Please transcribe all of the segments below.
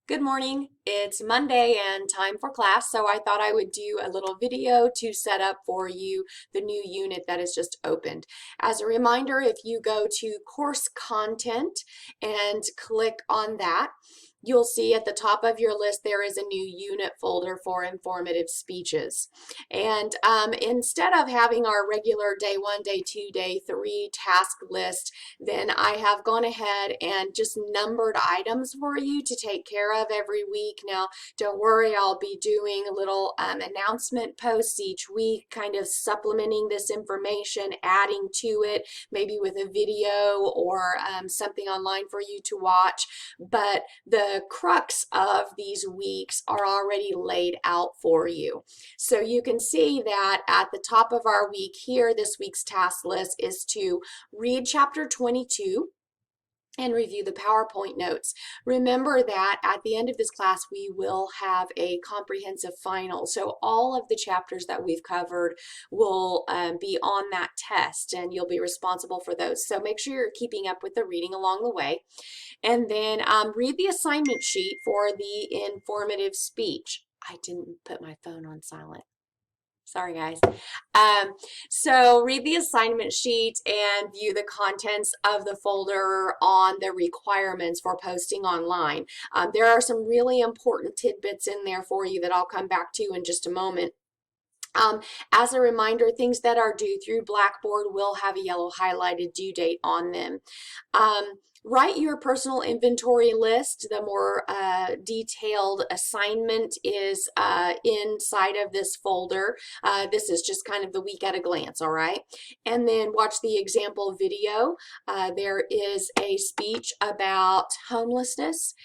Good morning. It's Monday and time for class, so I thought I would do a little video to set up for you the new unit that has just opened. As a reminder, if you go to course content and click on that, you'll see at the top of your list there is a new unit folder for informative speeches. And instead of having our regular day 1, day 2, day 3 task list, then I have gone ahead and just numbered items for you to take care of every week. Now, don't worry, I'll be doing little announcement posts each week, kind of supplementing this information, adding to it, maybe with a video or something online for you to watch. But the crux of these weeks are already laid out for you. So you can see that at the top of our week here, this week's task list is to read chapter 22 and review the PowerPoint notes. Remember that at the end of this class, we will have a comprehensive final. So all of the chapters that we've covered will be on that test, and you'll be responsible for those. So make sure you're keeping up with the reading along the way. And then read the assignment sheet for the informative speech. I didn't put my phone on silent. Sorry, guys. So read the assignment sheet and view the contents of the folder on the requirements for posting online. There are some really important tidbits in there for you that I'll come back to in just a moment. As a reminder, things that are due through Blackboard will have a yellow highlighted due date on them. Write your personal inventory list. The more detailed assignment is inside of this folder. This is just kind of the week at a glance, all right? And then watch the example video. There is a speech about homelessness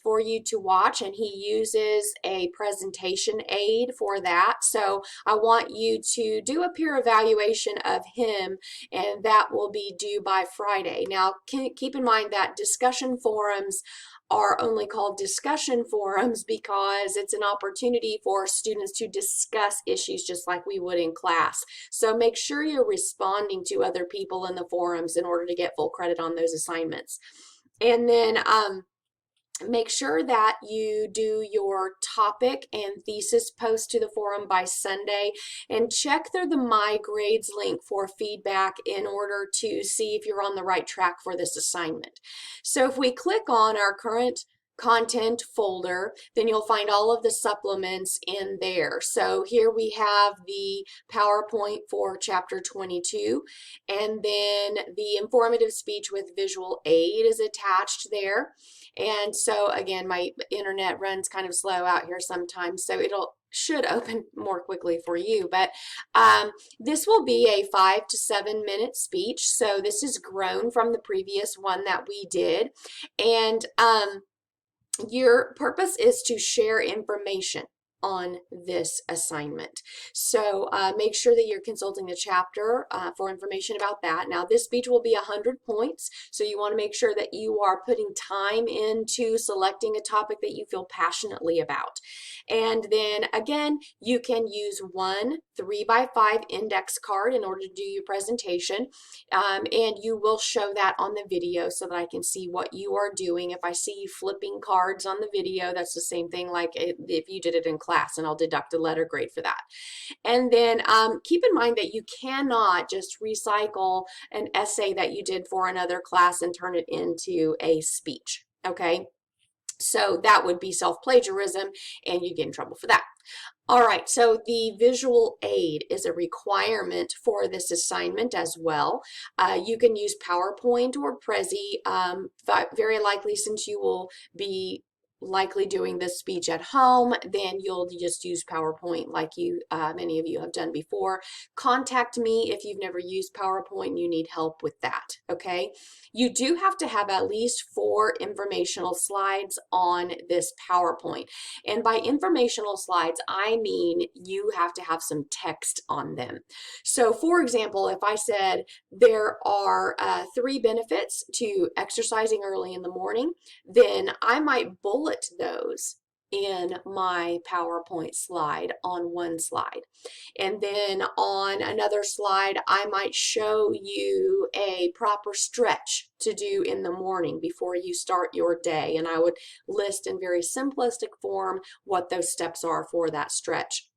for you to watch, and he uses a presentation aid for that. So I want you to do a peer evaluation of him, and that will be due by Friday. Now, keep in mind that discussion forums are only called discussion forums because it's an opportunity for students to discuss issues just like we would in class. So make sure you're responding to other people in the forums in order to get full credit on those assignments. And then make sure that you do your topic and thesis post to the forum by Sunday, and check through the My Grades link for feedback in order to see if you're on the right track for this assignment. So if we click on our current content folder, then you'll find all of the supplements in there. So here we have the PowerPoint for chapter 22, and then the informative speech with visual aid is attached there. And so again, my internet runs kind of slow out here sometimes, so should open more quickly for you. But this will be a 5 to 7 minute speech. So this is grown from the previous one that we did. And your purpose is to share information on this assignment. So make sure that you're consulting the chapter for information about that. Now, this speech will be 100 points, so you want to make sure that you are putting time into selecting a topic that you feel passionately about. And then again, you can use one 3x5 index card in order to do your presentation, and you will show that on the video so that I can see what you are doing. If I see you flipping cards on the video, that's the same thing like if you did it in class, and I'll deduct a letter grade for that. And then keep in mind that you cannot just recycle an essay that you did for another class and turn it into a speech, okay? So that would be self-plagiarism, and you'd get in trouble for that. All right, so the visual aid is a requirement for this assignment as well. You can use PowerPoint or Prezi, very likely since you will be likely doing this speech at home, then you'll just use PowerPoint like many of you have done before. Contact me if you've never used PowerPoint and you need help with that, okay? You do have to have at least 4 informational slides on this PowerPoint. And by informational slides, I mean you have to have some text on them. So for example, if I said there are 3 benefits to exercising early in the morning, then I might bullet those in my PowerPoint slide on one slide. And then on another slide, I might show you a proper stretch to do in the morning before you start your day. And I would list in very simplistic form what those steps are for that stretch.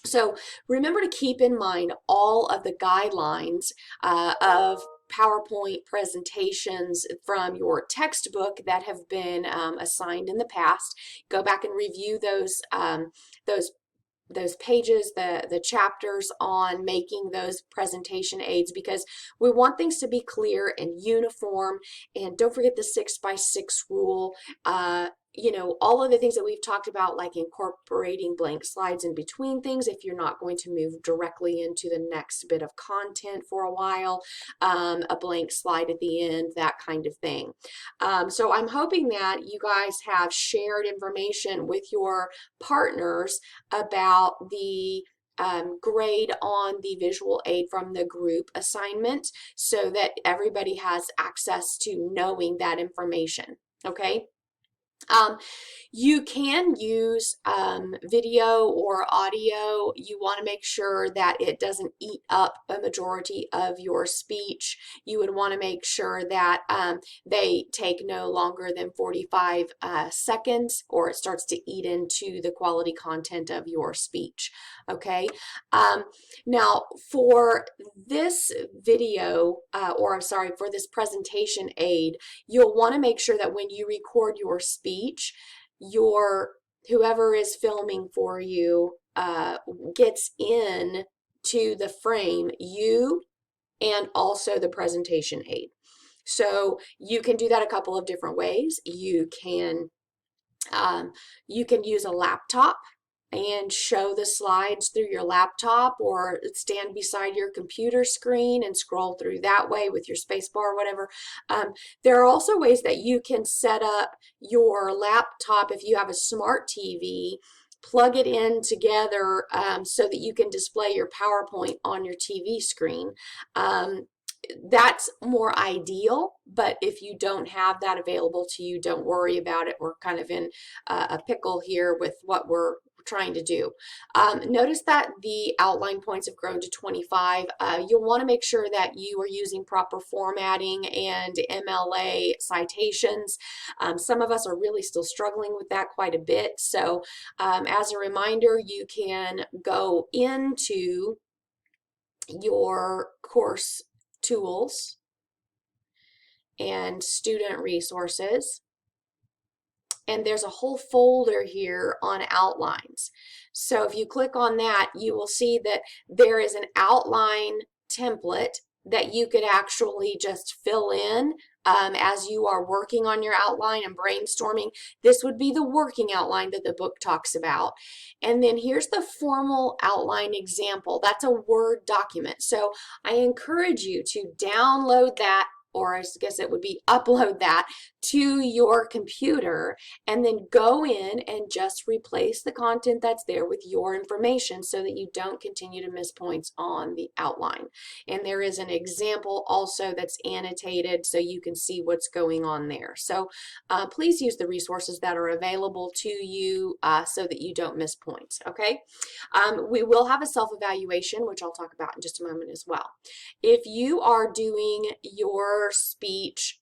So remember to keep in mind all of the guidelines of PowerPoint presentations from your textbook that have been assigned in the past. Go back and review those pages, the chapters on making those presentation aids, because we want things to be clear and uniform. And don't forget the 6x6 rule. You know, all of the things that we've talked about, like incorporating blank slides in between things if you're not going to move directly into the next bit of content for a while, a blank slide at the end, that kind of thing. So I'm hoping that you guys have shared information with your partners about the grade on the visual aid from the group assignment, so that everybody has access to knowing that information, okay? You can use video or audio. You want to make sure that it doesn't eat up a majority of your speech. You would want to make sure that they take no longer than 45 seconds, or it starts to eat into the quality content of your speech. Okay. Now, for this video, or I'm sorry, for this presentation aid, you'll want to make sure that when you record your speech, whoever is filming for you gets in to the frame, you and also the presentation aid. So you can do that a couple of different ways. You can use a laptop and show the slides through your laptop, or stand beside your computer screen and scroll through that way with your space bar or whatever. There are also ways that you can set up your laptop, if you have a smart TV, plug it in together so that you can display your PowerPoint on your TV screen. That's more ideal, but if you don't have that available to you, don't worry about it. We're kind of in a pickle here with what we're trying to do. Notice that the outline points have grown to 25. You'll want to make sure that you are using proper formatting and Mla citations. Some of us are really still struggling with that quite a bit. So as a reminder, you can go into your course tools and student resources, and there's a whole folder here on outlines. So if you click on that, you will see that there is an outline template that you could actually just fill in as you are working on your outline and brainstorming. This would be the working outline that the book talks about. And then here's the formal outline example. That's a Word document. So I encourage you to download that, or I guess it would be upload that to your computer, and then go in and just replace the content that's there with your information so that you don't continue to miss points on the outline. And there is an example also that's annotated so you can see what's going on there. So please use the resources that are available to you so that you don't miss points, okay? We will have a self-evaluation, which I'll talk about in just a moment as well. If you are doing your speech,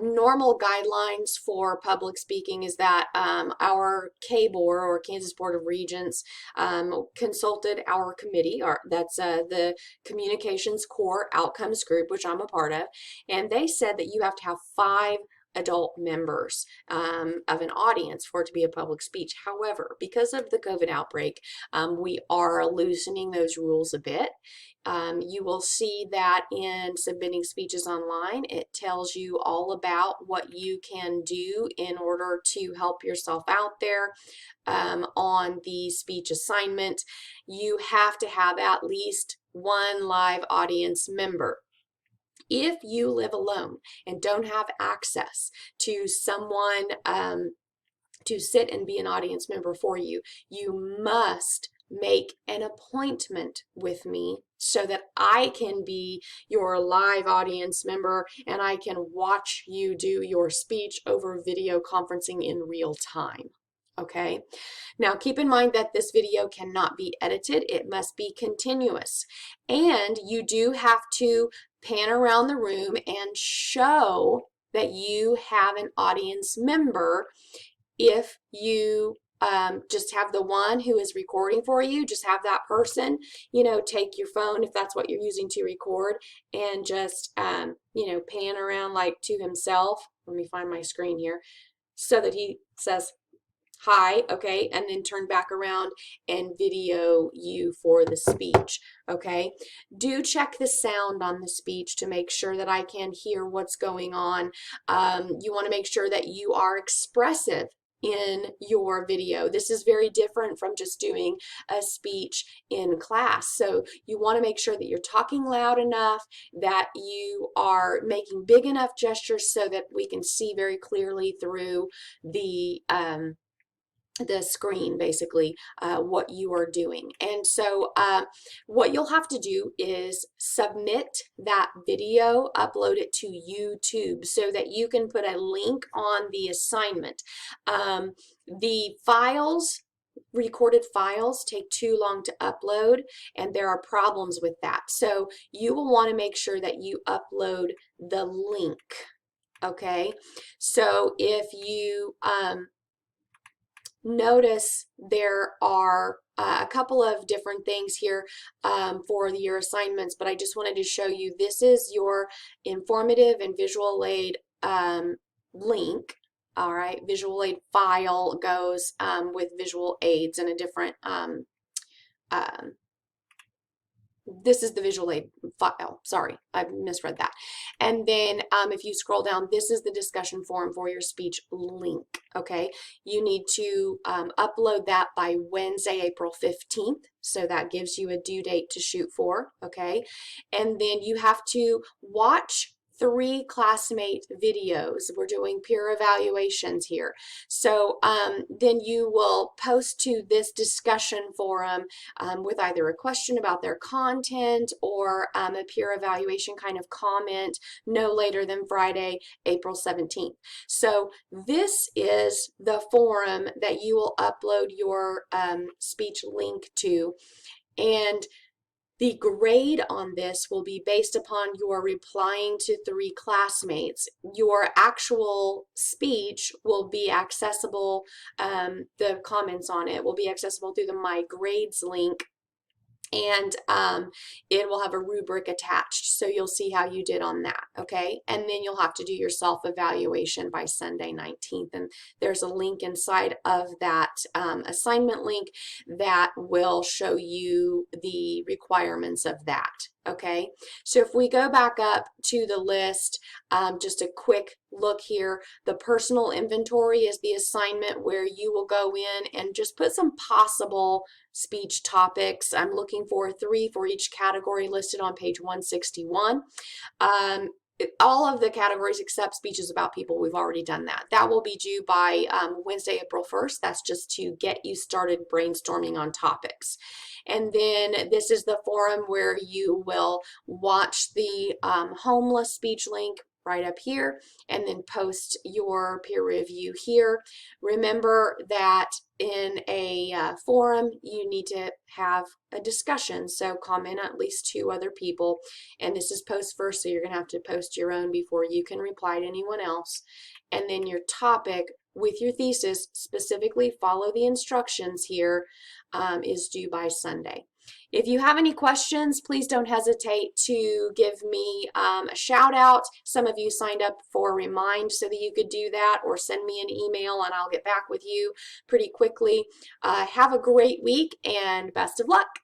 normal guidelines for public speaking is that our KBOR, or Kansas Board of Regents, consulted our committee, or that's the Communications Core Outcomes Group, which I'm a part of, and they said that you have to have 5 adult members of an audience for it to be a public speech. However, because of the COVID outbreak, we are loosening those rules a bit. You will see that in submitting speeches online, it tells you all about what you can do in order to help yourself out there on the speech assignment. You have to have at least 1 live audience member. If you live alone and don't have access to someone to sit and be an audience member for you, you must make an appointment with me so that I can be your live audience member and I can watch you do your speech over video conferencing in real time. Okay, now keep in mind that this video cannot be edited. It must be continuous. And you do have to pan around the room and show that you have an audience member. If you just have the one who is recording for you, just have that person, you know, take your phone if that's what you're using to record and just, you know, pan around like to himself. Let me find my screen here so that he says, hi, okay, and then turn back around and video you for the speech, okay? Do check the sound on the speech to make sure that I can hear what's going on. You want to make sure that you are expressive in your video. This is very different from just doing a speech in class. So you want to make sure that you're talking loud enough, that you are making big enough gestures so that we can see very clearly through the screen, basically, what you are doing. And so what you'll have to do is submit that video, upload it to YouTube so that you can put a link on the assignment. The files, recorded files, take too long to upload, and there are problems with that. So you will want to make sure that you upload the link, okay? So if you notice there are a couple of different things here for your assignments, but I just wanted to show you this is your informative and visual aid link. All right, visual aid file goes with visual aids in a different this is the visual aid file. Sorry, I misread that. And then if you scroll down, this is the discussion forum for your speech link, okay? You need to upload that by Wednesday, April 15th. So that gives you a due date to shoot for, okay? And then you have to watch 3 classmate videos. We're doing peer evaluations here. So then you will post to this discussion forum with either a question about their content or a peer evaluation kind of comment no later than Friday, April 17th. So this is the forum that you will upload your speech link to, and the grade on this will be based upon your replying to 3 classmates. Your actual speech will be accessible, the comments on it will be accessible through the My Grades link, and it will have a rubric attached, so you'll see how you did on that, okay? And then you'll have to do your self-evaluation by Sunday 19th, and there's a link inside of that assignment link that will show you the requirements of that, okay? So if we go back up to the list, just a quick look here, the personal inventory is the assignment where you will go in and just put some possible speech topics. I'm looking for 3 for each category listed on page 161. All of the categories except speeches about people, we've already done that. That will be due by Wednesday, April 1st. That's just to get you started brainstorming on topics. And then this is the forum where you will watch the homeless speech link right up here and then post your peer review here. Remember that in a forum you need to have a discussion, so comment at least 2 other people, and this is post first, so you're gonna have to post your own before you can reply to anyone else. And then your topic with your thesis, specifically follow the instructions here, is due by Sunday. If you have any questions, please don't hesitate to give me a shout out. Some of you signed up for Remind so that you could do that, or send me an email and I'll get back with you pretty quickly. Have a great week and best of luck.